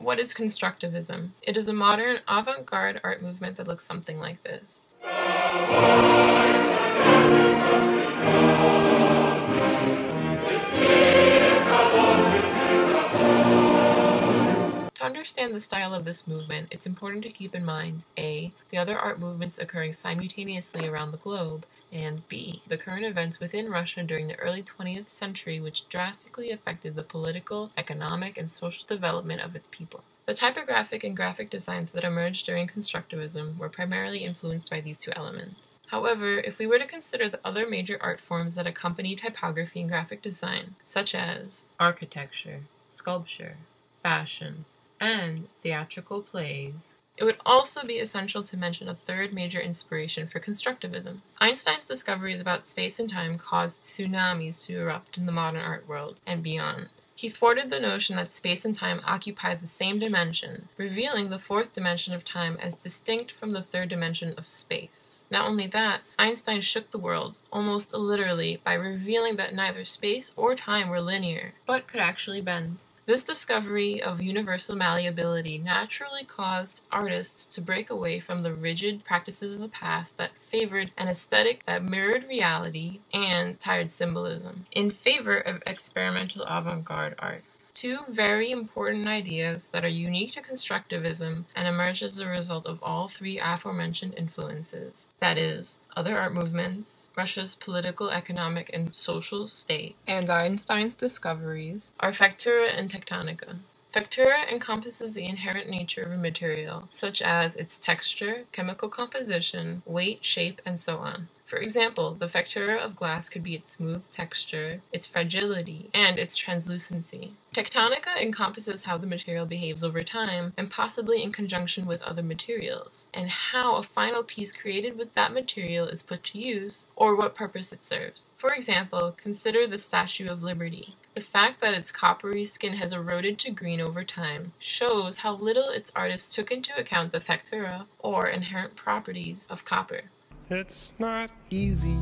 What is Constructivism? It is a modern avant-garde art movement that looks something like this. To understand the style of this movement, it's important to keep in mind A. the other art movements occurring simultaneously around the globe, and B. the current events within Russia during the early 20th century which drastically affected the political, economic, and social development of its people. The typographic and graphic designs that emerged during Constructivism were primarily influenced by these two elements. However, if we were to consider the other major art forms that accompany typography and graphic design, such as architecture, sculpture, fashion, and theatrical plays, it would also be essential to mention a third major inspiration for Constructivism. Einstein's discoveries about space and time caused tsunamis to erupt in the modern art world and beyond. He thwarted the notion that space and time occupied the same dimension, revealing the fourth dimension of time as distinct from the third dimension of space. Not only that, Einstein shook the world, almost literally, by revealing that neither space or time were linear, but could actually bend. This discovery of universal malleability naturally caused artists to break away from the rigid practices of the past that favored an aesthetic that mirrored reality and tired symbolism, in favor of experimental avant-garde art. Two very important ideas that are unique to Constructivism and emerge as a result of all three aforementioned influences, that is, other art movements, Russia's political, economic, and social state, and Einstein's discoveries, are factura and tectonica. Factura encompasses the inherent nature of a material, such as its texture, chemical composition, weight, shape, and so on. For example, the factura of glass could be its smooth texture, its fragility, and its translucency. Tectonica encompasses how the material behaves over time, and possibly in conjunction with other materials, and how a final piece created with that material is put to use, or what purpose it serves. For example, consider the Statue of Liberty. The fact that its coppery skin has eroded to green over time shows how little its artist took into account the factura, or inherent properties, of copper. It's not easy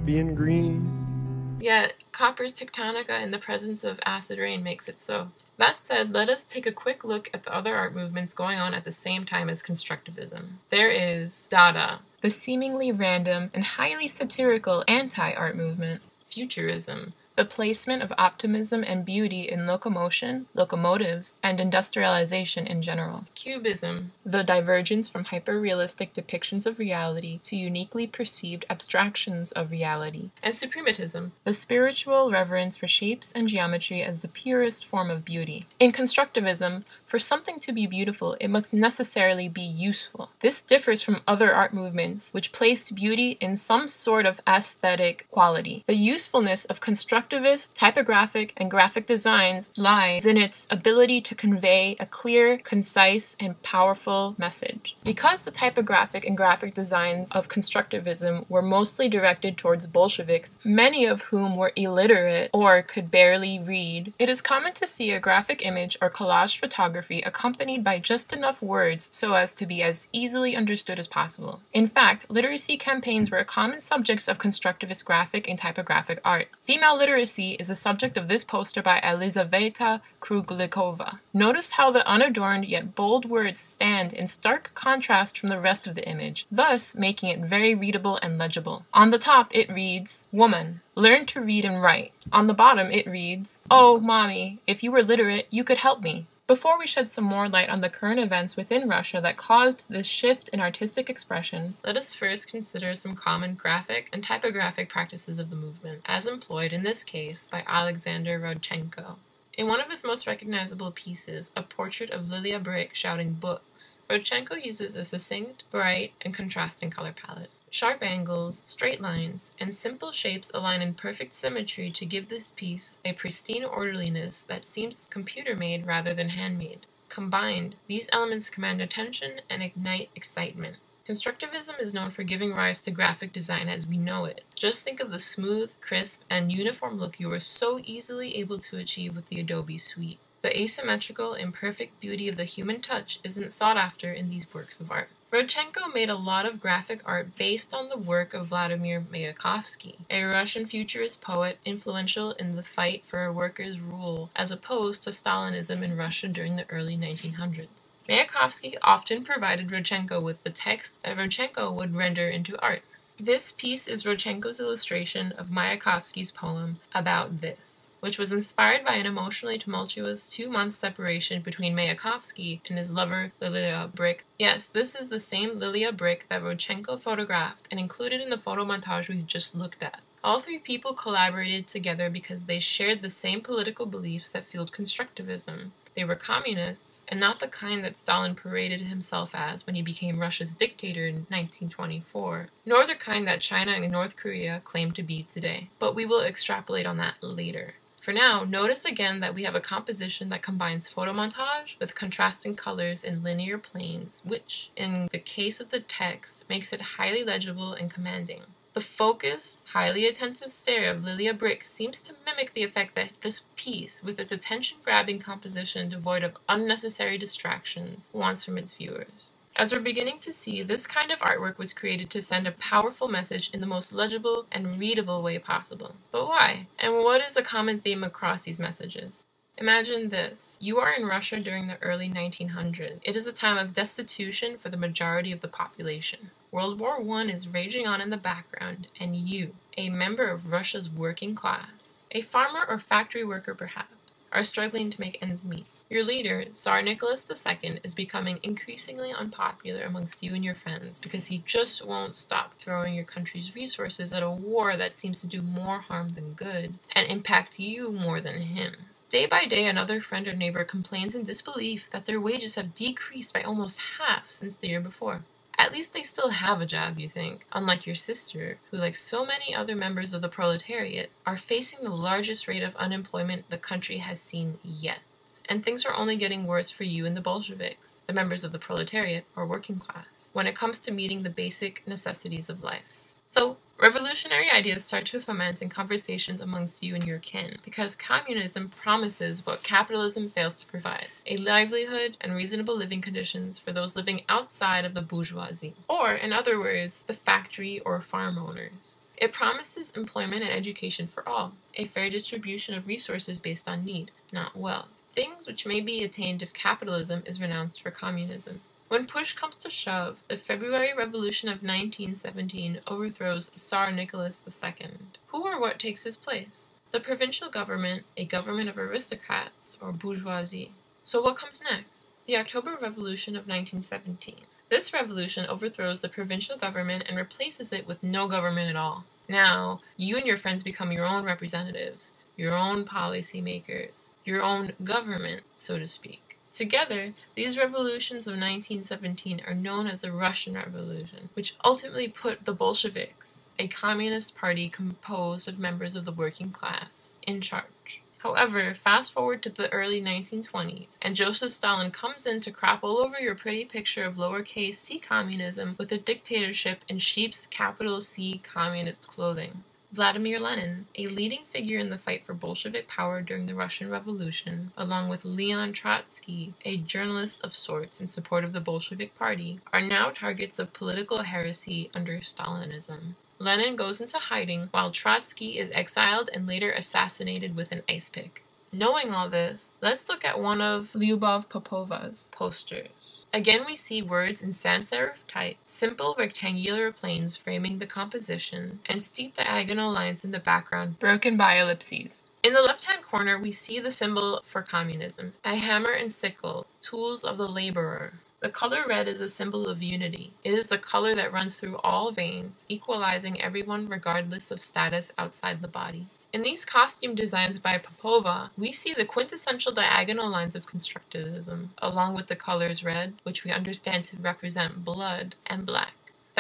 being green. Yet, copper's tectonica in the presence of acid rain makes it so. That said, let us take a quick look at the other art movements going on at the same time as Constructivism. There is Dada, the seemingly random and highly satirical anti-art movement. Futurism, the placement of optimism and beauty in locomotion, locomotives, and industrialization in general. Cubism, the divergence from hyper-realistic depictions of reality to uniquely perceived abstractions of reality. And suprematism, the spiritual reverence for shapes and geometry as the purest form of beauty. In Constructivism, for something to be beautiful, it must necessarily be useful. This differs from other art movements, which place beauty in some sort of aesthetic quality. The usefulness of Constructivist, typographic, and graphic designs lies in its ability to convey a clear, concise, and powerful message. Because the typographic and graphic designs of Constructivism were mostly directed towards Bolsheviks, many of whom were illiterate or could barely read, it is common to see a graphic image or collage photography accompanied by just enough words so as to be as easily understood as possible. In fact, literacy campaigns were common subjects of Constructivist graphic and typographic art. Female literacy is the subject of this poster by Elizaveta Kruglikova. Notice how the unadorned yet bold words stand in stark contrast from the rest of the image, thus making it very readable and legible. On the top it reads, "Woman, learn to read and write." On the bottom it reads, "Oh, mommy, if you were literate, you could help me." Before we shed some more light on the current events within Russia that caused this shift in artistic expression, let us first consider some common graphic and typographic practices of the movement, as employed in this case by Alexander Rodchenko. In one of his most recognizable pieces, a portrait of Lilia Brick shouting "books," Rodchenko uses a succinct, bright, and contrasting color palette. Sharp angles, straight lines, and simple shapes align in perfect symmetry to give this piece a pristine orderliness that seems computer-made rather than handmade. Combined, these elements command attention and ignite excitement. Constructivism is known for giving rise to graphic design as we know it. Just think of the smooth, crisp, and uniform look you were so easily able to achieve with the Adobe suite. The asymmetrical, imperfect beauty of the human touch isn't sought after in these works of art. Rodchenko made a lot of graphic art based on the work of Vladimir Mayakovsky, a Russian futurist poet influential in the fight for a workers' rule as opposed to Stalinism in Russia during the early 1900s. Mayakovsky often provided Rodchenko with the text that Rodchenko would render into art. This piece is Rodchenko's illustration of Mayakovsky's poem About This, which was inspired by an emotionally tumultuous 2-month separation between Mayakovsky and his lover Lilia Brick. Yes, this is the same Lilia Brick that Rodchenko photographed and included in the photo montage we just looked at. All three people collaborated together because they shared the same political beliefs that fueled Constructivism. They were communists, and not the kind that Stalin paraded himself as when he became Russia's dictator in 1924, nor the kind that China and North Korea claim to be today. But we will extrapolate on that later. For now, notice again that we have a composition that combines photomontage with contrasting colors in linear planes, which, in the case of the text, makes it highly legible and commanding. The focused, highly attentive stare of Lilia Brick seems to mimic the effect that this piece, with its attention-grabbing composition devoid of unnecessary distractions, wants from its viewers. As we're beginning to see, this kind of artwork was created to send a powerful message in the most legible and readable way possible. But why? And what is a common theme across these messages? Imagine this. You are in Russia during the early 1900s. It is a time of destitution for the majority of the population. World War I is raging on in the background, and you, a member of Russia's working class, a farmer or factory worker perhaps, are struggling to make ends meet. Your leader, Tsar Nicholas II, is becoming increasingly unpopular amongst you and your friends because he just won't stop throwing your country's resources at a war that seems to do more harm than good, and impact you more than him. Day by day, another friend or neighbor complains in disbelief that their wages have decreased by almost half since the year before. At least they still have a job, you think, unlike your sister, who, like so many other members of the proletariat, are facing the largest rate of unemployment the country has seen yet. And things are only getting worse for you and the Bolsheviks, the members of the proletariat or working class, when it comes to meeting the basic necessities of life. So, revolutionary ideas start to foment in conversations amongst you and your kin, because communism promises what capitalism fails to provide: a livelihood and reasonable living conditions for those living outside of the bourgeoisie, or, in other words, the factory or farm owners. It promises employment and education for all, a fair distribution of resources based on need, not wealth, things which may be attained if capitalism is renounced for communism. When push comes to shove, the February Revolution of 1917 overthrows Tsar Nicholas II. Who or what takes his place? The provincial government, a government of aristocrats, or bourgeoisie. So what comes next? The October Revolution of 1917. This revolution overthrows the provincial government and replaces it with no government at all. Now, you and your friends become your own representatives, your own policy makers, your own government, so to speak. Together, these revolutions of 1917 are known as the Russian Revolution, which ultimately put the Bolsheviks, a communist party composed of members of the working class, in charge. However, fast forward to the early 1920s, and Joseph Stalin comes in to crap all over your pretty picture of lowercase c communism with a dictatorship in sheep's capital C communist clothing. Vladimir Lenin, a leading figure in the fight for Bolshevik power during the Russian Revolution, along with Leon Trotsky, a journalist of sorts in support of the Bolshevik Party, are now targets of political heresy under Stalinism. Lenin goes into hiding, while Trotsky is exiled and later assassinated with an ice pick. Knowing all this, let's look at one of Lyubov Popova's posters. Again, we see words in sans serif type, simple rectangular planes framing the composition, and steep diagonal lines in the background broken by ellipses. In the left-hand corner, we see the symbol for communism, a hammer and sickle, tools of the laborer. The color red is a symbol of unity. It is the color that runs through all veins, equalizing everyone regardless of status outside the body. In these costume designs by Popova, we see the quintessential diagonal lines of Constructivism, along with the colors red, which we understand to represent blood, and black.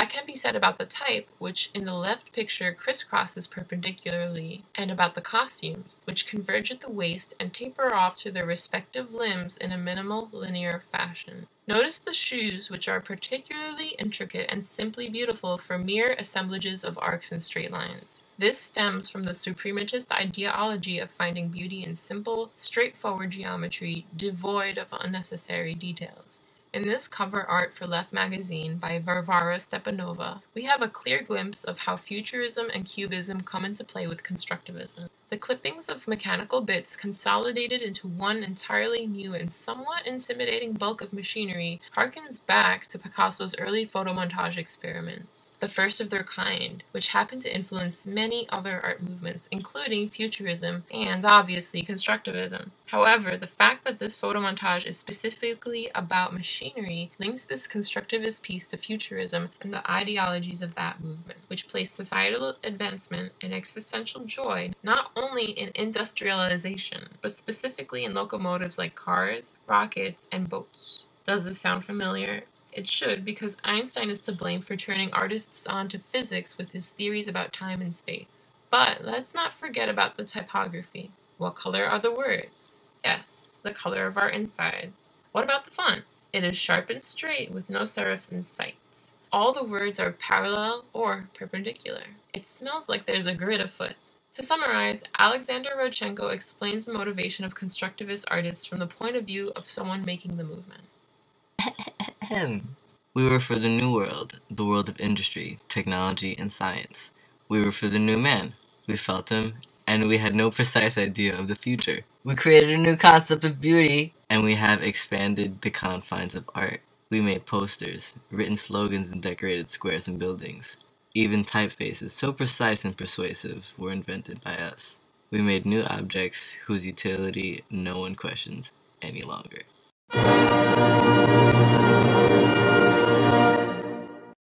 That can be said about the type, which in the left picture crisscrosses perpendicularly, and about the costumes, which converge at the waist and taper off to their respective limbs in a minimal, linear fashion. Notice the shoes, which are particularly intricate and simply beautiful for mere assemblages of arcs and straight lines. This stems from the suprematist ideology of finding beauty in simple, straightforward geometry, devoid of unnecessary details. In this cover art for Left magazine by Varvara Stepanova, we have a clear glimpse of how Futurism and Cubism come into play with Constructivism. The clippings of mechanical bits consolidated into one entirely new and somewhat intimidating bulk of machinery harkens back to Picasso's early photomontage experiments, the first of their kind, which happened to influence many other art movements, including Futurism and, obviously, Constructivism. However, the fact that this photomontage is specifically about machinery links this constructivist piece to Futurism and the ideologies of that movement, which place societal advancement and existential joy not only in industrialization, but specifically in locomotives like cars, rockets, and boats. Does this sound familiar? It should, because Einstein is to blame for turning artists on to physics with his theories about time and space. But let's not forget about the typography. What color are the words? Yes, the color of our insides. What about the font? It is sharp and straight with no serifs in sight. All the words are parallel or perpendicular. It smells like there's a grid afoot. To summarize, Alexander Rodchenko explains the motivation of constructivist artists from the point of view of someone making the movement. We were for the new world, the world of industry, technology, and science. We were for the new man. We felt him, and we had no precise idea of the future. We created a new concept of beauty, and we have expanded the confines of art. We made posters, written slogans, and decorated squares and buildings. Even typefaces, so precise and persuasive, were invented by us. We made new objects whose utility no one questions any longer.